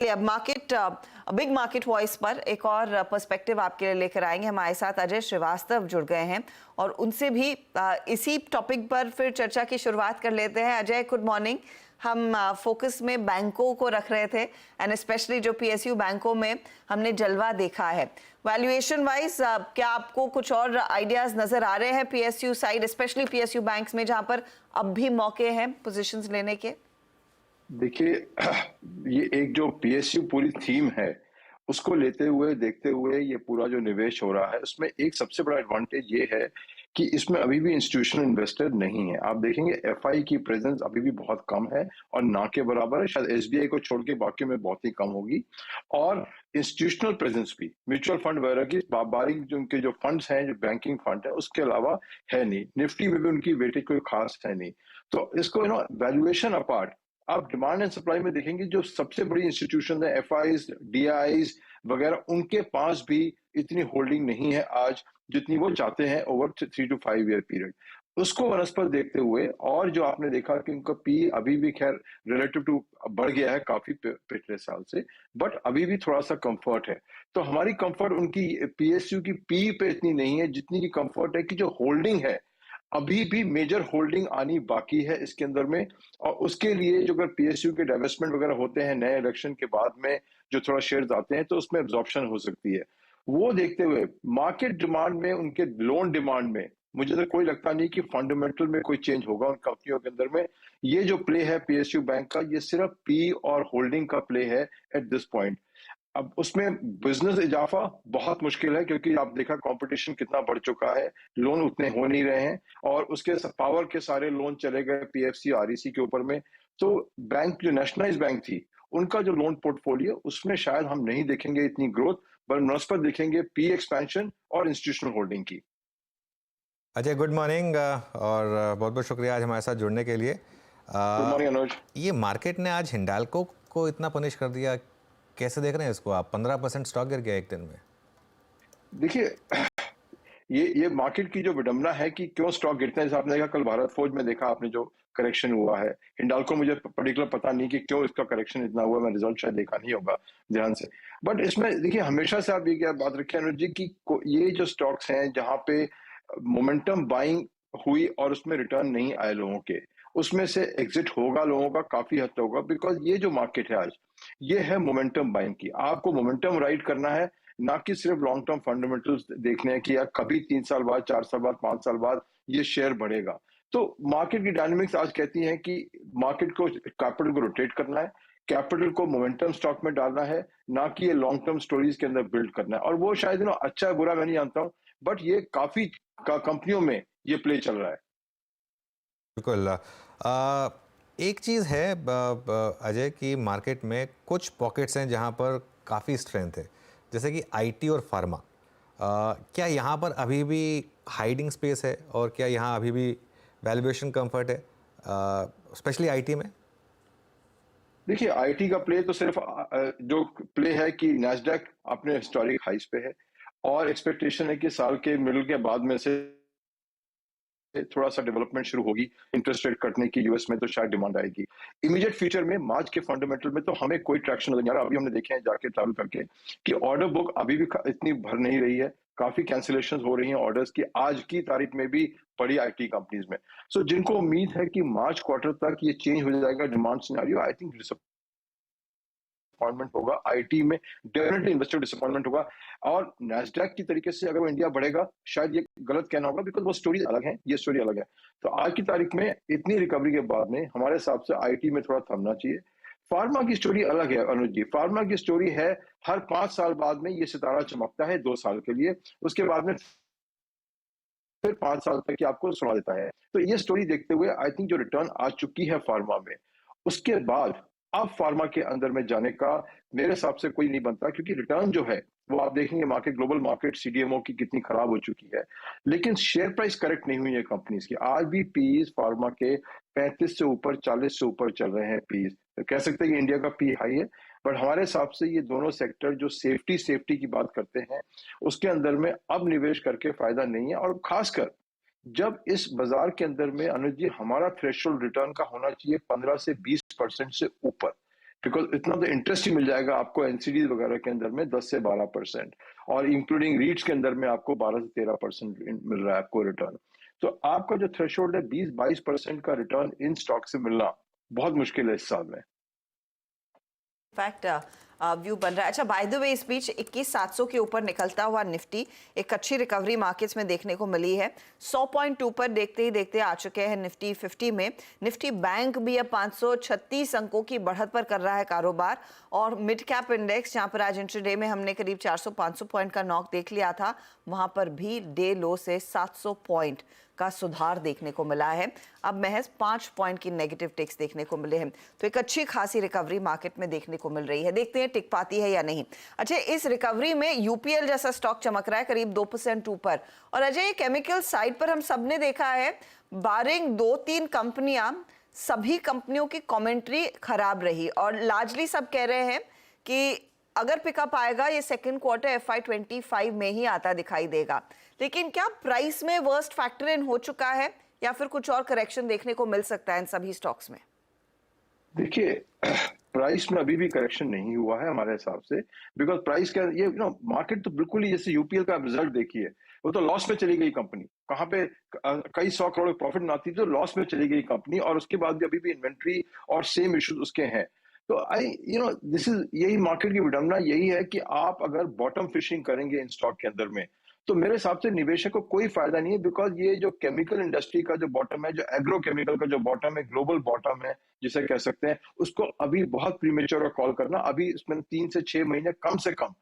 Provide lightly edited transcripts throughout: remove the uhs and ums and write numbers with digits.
अब market big market voice पर एक और पर्सपेक्टिव आपके लिए लेकर आएंगे। हमारे साथ अजय श्रीवास्तव जुड़ गए हैं और उनसे भी इसी टॉपिक पर फिर चर्चा की शुरुआत कर लेते हैं। Ajay, good morning. हम फोकस में बैंकों को रख रहे थे एंड स्पेशली जो पीएसयू बैंकों में हमने जलवा देखा है। वैल्यूएशन वाइज क्या आपको कुछ और आइडियाज नजर आ रहे हैं PSU side, specially PSU banks में जहां पर अब भी मौके हैं पोजीशंस लेने के? देखिए, ये एक जो पीएसयू पूरी थीम है उसको लेते हुए देखते हुए ये पूरा जो निवेश हो रहा है उसमें एक सबसे बड़ा एडवांटेज ये है कि इसमें अभी भी इंस्टीट्यूशनल इन्वेस्टर नहीं है। आप देखेंगे एफआई की प्रेजेंस अभी भी बहुत कम है और ना के बराबर है, शायद एसबीआई को छोड़ के बाकी में बहुत ही कम होगी। और इंस्टीट्यूशनल प्रेजेंस भी म्यूचुअल फंड वगैरह की बारीक जो उनके जो फंड्स हैं, जो बैंकिंग फंड है, उसके अलावा है नहीं। निफ्टी में भी उनकी वेटेज कोई खास है नहीं। तो इसको वैल्यूएशन अपार्ट आप डिमांड एंड सप्लाई में देखेंगे जो सबसे बड़ी इंस्टीट्यूशन है, एफआईज, डीआईज वगैरह, उनके पास भी इतनी होल्डिंग नहीं है आज जितनी वो चाहते हैं ओवर 3 to 5 ईयर पीरियड। उसको वनस्पत देखते हुए और जो आपने देखा कि उनका पी अभी भी खैर रिलेटिव टू बढ़ गया है काफी पिछले साल से, बट अभी भी थोड़ा सा कंफर्ट है। तो हमारी कंफर्ट उनकी पीएसयू की पी पे इतनी नहीं है जितनी की कंफर्ट है कि जो होल्डिंग है अभी भी मेजर होल्डिंग आनी बाकी है इसके अंदर में। और उसके लिए जो अगर पीएसयू के डाइवेस्टमेंट वगैरह होते हैं नए इलेक्शन के बाद में, जो थोड़ा शेयर्स आते हैं तो उसमें एब्जॉर्प्शन हो सकती है। वो देखते हुए मार्केट डिमांड में, उनके लोन डिमांड में मुझे तो कोई लगता नहीं कि फंडामेंटल में कोई चेंज होगा उन कंपनियों के अंदर में। ये जो प्ले है पीएसयू बैंक का, ये सिर्फ पी और होल्डिंग का प्ले है एट दिस पॉइंट। अब उसमें बिजनेस इजाफा बहुत मुश्किल है क्योंकि आप देखा कंपटीशन कितना बढ़ चुका है, लोन उतने हो नहीं रहे हैं और उसके पावर के सारे लोन चले गए पीएफसी आरईसी के ऊपर में। तो बैंक जो नेशनलाइज बैंक थी उनका जो लोन पोर्टफोलियो उसमें शायद हम नहीं देखेंगे इतनी ग्रोथ, पर नस्बत देखेंगे पी एक्सपेंशन और इंस्टीट्यूशनल होल्डिंग की। अजय, गुड मॉर्निंग और बहुत बहुत शुक्रिया आज हमारे साथ जुड़ने के लिए। गुड मॉर्निंग अनुज। ये मार्केट ने आज हिंडाल्को को इतना पनिश कर दिया, कैसे देख रहे हैं इसको आप? 15% स्टॉक गिर गया एक दिन में। देखिए, ये मार्केट की जो विडंबना है कि क्यों स्टॉक गिरते हैं। जैसे आपने देखा कल भारत फोर्ज में देखा आपने जो करेक्शन हुआ है, हिंडाल्को मुझे पर्टिकुलर पता नहीं कि क्यों इसका करेक्शन इतना हुआ, मैं रिजल्ट शायद देखा नहीं होगा ध्यान से। बट इसमें देखिए हमेशा से आप ये क्या बात रखिए अनुज जी की ये जो स्टॉक्स हैं जहां पे मोमेंटम बाइंग हुई और उसमें रिटर्न नहीं आए लोगों के, उसमें से एग्जिट होगा लोगों का काफी हद तक होगा। बिकॉज ये जो मार्केट है आज ये है मोमेंटम बाइंग की। आपको मोमेंटम राइड करना है, ना कि सिर्फ लॉन्ग टर्म फंडामेंटल्स देखने हैं कि यार कभी 3 साल बाद, 4 साल बाद, 5 साल बाद ये शेयर बढ़ेगा। तो मार्केट की डायनेमिक्स आज कहती हैं कि मार्केट को कैपिटल को रोटेट करना है, कैपिटल को मोमेंटम स्टॉक में डालना है, ना कि ये लॉन्ग टर्म स्टोरीज के अंदर बिल्ड करना है। और वो शायद अच्छा है बुरा मैं नहीं जानता हूँ, बट ये काफी कंपनियों में ये प्ले चल रहा है। बिल्कुल। एक चीज़ है अजय की मार्केट में कुछ पॉकेट्स हैं जहां पर काफ़ी स्ट्रेंथ है, जैसे कि आईटी और फार्मा। क्या यहाँ पर अभी भी हाइडिंग स्पेस है और क्या यहाँ अभी भी वैल्यूएशन कंफर्ट है, स्पेशली आईटी में? देखिए, आईटी का प्ले तो सिर्फ जो प्ले है कि नैस्डैक अपने हिस्टोरिक हाइस पे है और एक्सपेक्टेशन है कि साल के मिडिल के बाद में से थोड़ा सा डेवलपमेंट शुरू होगी इंटरेस्ट रेट कटने की यूएस में, तो शायद डिमांड आएगी। इमीडिएट फ्यूचर में मार्च के फंडामेंटल में तो हमें कोई ट्रैक्शन नहीं आ रहा। अभी हमने देखे हैं जाके ट्रैवल करके कि ऑर्डर बुक अभी भी इतनी भर नहीं रही है, काफी कैंसिलेशन हो रही हैं ऑर्डर्स की आज की तारीख में भी बड़ी आईटी कंपनीज में। सो जिनको उम्मीद है कि मार्च क्वार्टर तक ये चेंज हो जाएगा demand scenario, I think disappointment होगा आईटी में, डेफिनेटली इन्वेस्टर डिसअपॉइंटमेंट होगा। और नैस्डैक की तरीके से अगर वो इंडिया बढ़ेगा, शायद ये गलत कहना होगा बिकॉज वो स्टोरी अलग है, ये स्टोरी अलग है। तो आज की तारीख में इतनी रिकवरी के बाद में हमारे हिसाब से आईटी में थोड़ा थमना चाहिए। फार्मा की स्टोरी अलग है अनुज जी। फार्मा की स्टोरी है हर 5 साल बाद में ये सितारा चमकता है 2 साल के लिए, उसके बाद में फिर 5 साल तक आपको सुना देता है। तो ये स्टोरी देखते हुए आई थिंक जो रिटर्न आ चुकी है फार्मा में, उसके बाद अब फार्मा के अंदर में जाने का मेरे हिसाब से कोई नहीं बनता, क्योंकि रिटर्न जो है वो आप देखेंगे मार्केट, ग्लोबल मार्केट सीडीएमओ की कितनी खराब हो चुकी है, लेकिन शेयर प्राइस करेक्ट नहीं हुई है कंपनीज की। आज भी पीज फार्मा के 35 से ऊपर, 40 से ऊपर चल रहे हैं पीज। तो कह सकते हैं कि इंडिया का पी हाई है, बट हमारे हिसाब से ये दोनों सेक्टर जो सेफ्टी की बात करते हैं उसके अंदर में अब निवेश करके फायदा नहीं है। और खासकर जब इस बाजार के अंदर में अनुज जी हमारा थ्रेशोल्ड रिटर्न का होना चाहिए 15 से 20% से ऊपर। बिकॉज इतना तो इंटरेस्ट ही मिल जाएगा आपको एनसीडी वगैरह के अंदर में 10 से 12%, और इंक्लूडिंग रीट्स के अंदर में आपको 12 से 13% मिल रहा है आपको रिटर्न। तो आपका जो थ्रेशोल्ड है 20-22% का रिटर्न इन स्टॉक से मिलना बहुत मुश्किल है इस साल में। फैक्ट व्यू बन रहा है। अच्छा, बाय द वे इस बीच 21,700 के ऊपर निकलता हुआ निफ्टी एक अच्छी रिकवरी मार्केट्स में देखने को मिली है। 100.2 पर देखते ही देखते आ चुके हैं निफ्टी 50 में। निफ्टी बैंक भी अब 536 अंकों की बढ़त पर कर रहा है कारोबार, और मिड कैप इंडेक्स जहां पर आज इंट्राडे में हमने करीब 400-500 पॉइंट का नॉक देख लिया था, वहां पर भी डे लो से 700 पॉइंट का सुधार देखने को मिला है। अब महज 5 पॉइंट की नेगेटिव टिक्स देखने को मिले हैं, तो एक अच्छी खासी रिकवरी मार्केट में देखने को मिल रही है। देखते हैं टिक पाती है या नहीं। अच्छा, इस रिकवरी में यूपीएल जैसा स्टॉक चमक रहा है करीब 2% ऊपर। और अजय, ये केमिकल साइड पर हम सब ने देखा है, बारिंग 2-3 कंपनियां, सभी कंपनियों की कमेंट्री खराब रही, और लार्जली सब कह रहे हैं कि अगर पिकअप आएगा ये सेकंड क्वार्टर FY25 में ही आता दिखाई देगा। लेकिन क्या प्राइस में वर्स्ट फैक्टर इन हो चुका है, या फिर कुछ और करेक्शन देखने को मिल सकता है इन सभी स्टॉक्स में? देखिए, प्राइस में अभी भी करेक्शन नहीं हुआ है हमारे हिसाब से, बिकॉज प्राइस का ये मार्केट तो बिल्कुल ही, जैसे यूपीएल का रिजल्ट देखिए, वो तो लॉस में चली गई कंपनी, कहाँ पे कई 100 करोड़ प्रॉफिट में आती थी, तो लॉस में चली गई कंपनी, और उसके बाद भी अभी भी इन्वेंट्री और सेम इश्यूज उसके हैं। तो दिस इज, यही मार्केट की विडंबना यही है कि आप अगर बॉटम फिशिंग करेंगे इन स्टॉक के अंदर में, तो मेरे हिसाब से निवेशक को कोई फायदा नहीं है, बिकॉज ये जो केमिकल इंडस्ट्री का जो बॉटम है, जो एग्रो केमिकल का जो बॉटम है, ग्लोबल बॉटम है जिसे कह सकते हैं, उसको अभी बहुत प्रीमेच्योर कॉल करना। अभी इसमें 3 से 6 महीने कम से कम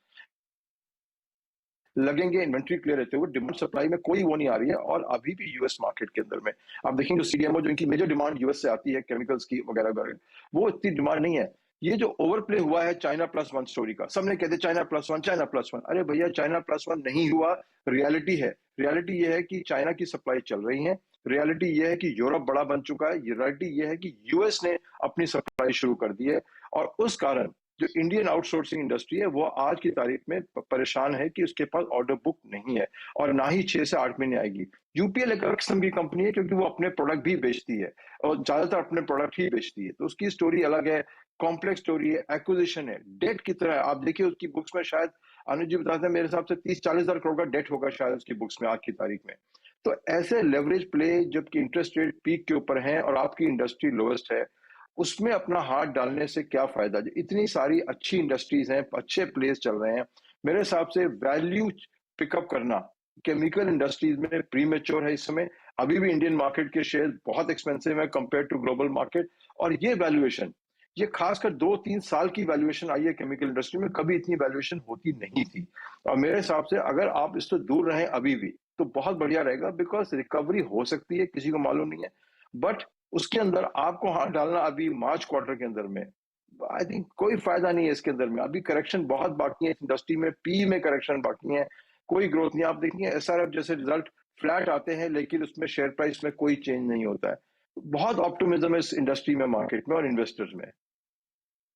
लगेंगे इन्वेंट्री क्लियर रहते हुए। डिमांड सप्लाई में कोई वो नहीं आ रही है, और अभी भी यूएस मार्केट के अंदर में आप देखेंगे जो सीडीएमओ, जो इनकी मेजर डिमांड यूएस से आती है केमिकल्स की वगैरह वगैरह, वो इतनी डिमांड नहीं है। ये जो ओवरप्ले हुआ है चाइना प्लस वन स्टोरी का, सबने कहते China plus one, China plus one. अरे भैया, चाइना प्लस वन नहीं हुआ, रियलिटी है। रियलिटी ये है कि चाइना की सप्लाई चल रही है, रियलिटी ये है कि यूरोप बड़ा बन चुका है, रियलिटी ये है कि यूएस ने अपनी सप्लाई शुरू कर दी है, और उस कारण जो इंडियन आउटसोर्सिंग इंडस्ट्री है वो आज की तारीख में परेशान है कि उसके पास ऑर्डर बुक नहीं है, और ना ही 6 से 8 महीने आएगी। यूपीएल एक अलग किस्म की कंपनी है, क्योंकि वो अपने प्रोडक्ट भी बेचती है, और ज्यादातर अपने प्रोडक्ट ही बेचती है, तो उसकी स्टोरी अलग है, कॉम्प्लेक्स स्टोरी है, एक्विजिशन है, डेट की तरह आप देखिए उसकी बुक्स में, शायद अनुज जी बताते हैं, मेरे हिसाब से 30-40 हजार करोड़ का डेट होगा शायद उसकी बुक्स में आज की तारीख में। तो ऐसे लेवरेज प्ले, जबकि इंटरेस्ट रेट पीक के ऊपर है और आपकी इंडस्ट्री लोएस्ट है, उसमें अपना हाथ डालने से क्या फायदा। इतनी सारी अच्छी इंडस्ट्रीज हैं, अच्छे प्लेस चल रहे हैं, मेरे हिसाब से वैल्यू पिकअप करना केमिकल इंडस्ट्रीज में प्रीमेच्योर है इस समय। अभी भी इंडियन मार्केट के शेयर बहुत एक्सपेंसिव है कंपेयर टू ग्लोबल मार्केट, और ये वैल्यूएशन, ये खासकर 2-3 साल की वैल्यूएशन आई है केमिकल इंडस्ट्री में, कभी इतनी वैल्यूएशन होती नहीं थी। और मेरे हिसाब से अगर आप इससे दूर रहें अभी भी, तो बहुत बढ़िया रहेगा, बिकॉज रिकवरी हो सकती है, किसी को मालूम नहीं है, बट उसके अंदर आपको हाथ डालना अभी मार्च क्वार्टर के अंदर में, आई थिंक कोई फायदा नहीं है इसके अंदर में। अभी करेक्शन बहुत बाकी है इस इंडस्ट्री में, पी में करेक्शन बाकी है, कोई ग्रोथ नहीं। आप देखेंगे एसआरएफ जैसे रिजल्ट फ्लैट आते हैं, लेकिन उसमें शेयर प्राइस में कोई चेंज नहीं होता है। बहुत ऑप्टिमिज्म है इस इंडस्ट्री में, मार्केट में और इन्वेस्टर्स में।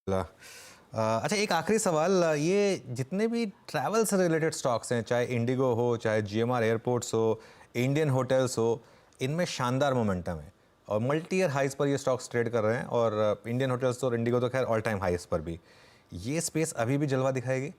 अच्छा, एक आखिरी सवाल, ये जितने भी ट्रैवल से रिलेटेड स्टॉक्स हैं, चाहे इंडिगो हो, चाहे जीएमआर एयरपोर्ट्स हो, इंडियन होटल्स हो, इनमें शानदार मोमेंटम है और मल्टी ईयर हाइस पर ये स्टॉक्स ट्रेड कर रहे हैं, और इंडियन होटल्स और इंडिगो तो खैर ऑल टाइम हाइस पर भी। ये स्पेस अभी भी जलवा दिखाएगी?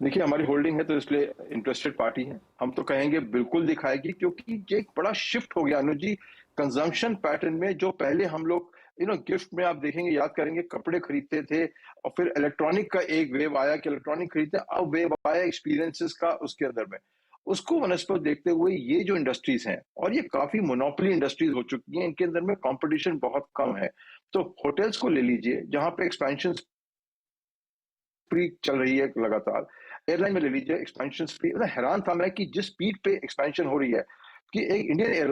देखिए, हमारी होल्डिंग है तो इसलिए इंटरेस्टेड पार्टी है, हम तो कहेंगे बिल्कुल दिखाएगी, क्योंकि ये एक बड़ा शिफ्ट हो गया अनुज जी कंजम्पशन पैटर्न में। जो पहले हम लोग गिफ्ट में आप देखेंगे, याद करेंगे, कपड़े खरीदते थे, और फिर इलेक्ट्रॉनिक का एक वेव आया कि इलेक्ट्रॉनिक खरीदते, अब वेव आया एक्सपीरियंसेस का उसके अंदर में। उसको वनस्पत देखते हुए ये जो इंडस्ट्रीज हैं, और ये काफी मोनोपोली इंडस्ट्रीज हो चुकी हैं, इनके अंदर में कंपटीशन बहुत कम है। तो होटल्स को ले लीजिए जहां पे एक्सपेंशन स्प्री चल रही है लगातार, एयरलाइन में ले लीजिए एक्सपेंशन स्प्री। हैरान था मैं कि जिस स्पीड पे एक्सपेंशन हो रही है, कि एक इंडियन एयर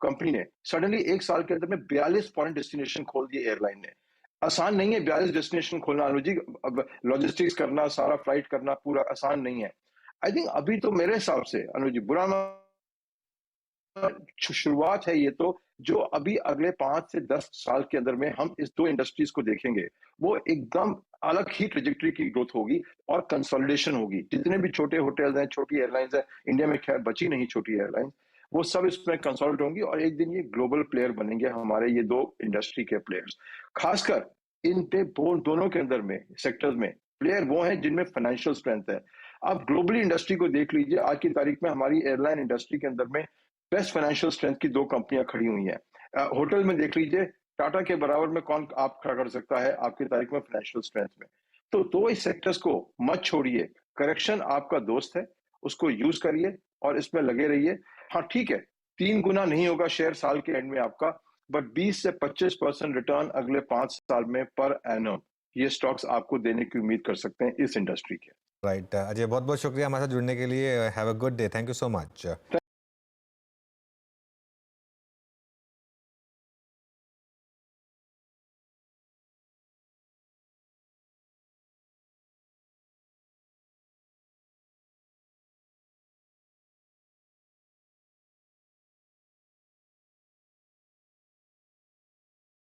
कंपनी ने सडनली 1 साल के अंदर में 42 फॉरेन डेस्टिनेशन खोल दिए एयरलाइन ने। आसान नहीं है 42 डेस्टिनेशन खोलना अनुज जी, लॉजिस्टिक्स करना, सारा फ्लाइट करना पूरा आसान नहीं है। आई थिंक अभी तो मेरे हिसाब से अनुज जी बुरा शुरुआत है ये तो, जो अभी अगले 5 से 10 साल के अंदर में हम इस 2 इंडस्ट्रीज को देखेंगे, वो एकदम अलग ही ट्रेजेक्टरी की ग्रोथ होगी और कंसोलिडेशन होगी। जितने भी छोटे होटल्स हैं, छोटी एयरलाइंस हैं, इंडिया में खैर बची नहीं छोटी एयरलाइंस, वो सब इसमें कंसोलिडेट होंगी, और एक दिन ये ग्लोबल प्लेयर बनेंगे हमारे ये 2 इंडस्ट्री के प्लेयर्स। खासकर इन पे दोनों के अंदर में सेक्टर्स में प्लेयर वो हैं जिनमें फाइनेंशियल स्ट्रेंथ है। आप ग्लोबली इंडस्ट्री को देख लीजिए, आज की तारीख में हमारी एयरलाइन इंडस्ट्री के अंदर में बेस्ट फाइनेंशियल स्ट्रेंथ की 2 कंपनियां खड़ी हुई हैं। होटल में देख लीजिए, टाटा के बराबर में कौन आप खड़ा कर सकता है आपकी तारीख में फाइनेंशियल स्ट्रेंथ में। तो इस सेक्टर्स को मत छोड़िए, करेक्शन आपका दोस्त है, उसको यूज करिए और इसमें लगे रहिए। हाँ ठीक है, 3 गुना नहीं होगा शेयर साल के एंड में आपका, बट 20 से 25% रिटर्न अगले 5 साल में पर एनम ये स्टॉक्स आपको देने की उम्मीद कर सकते हैं इस इंडस्ट्री के। राइट अजय, बहुत बहुत शुक्रिया हमारे साथ जुड़ने के लिए। Have a good day, thank you so much.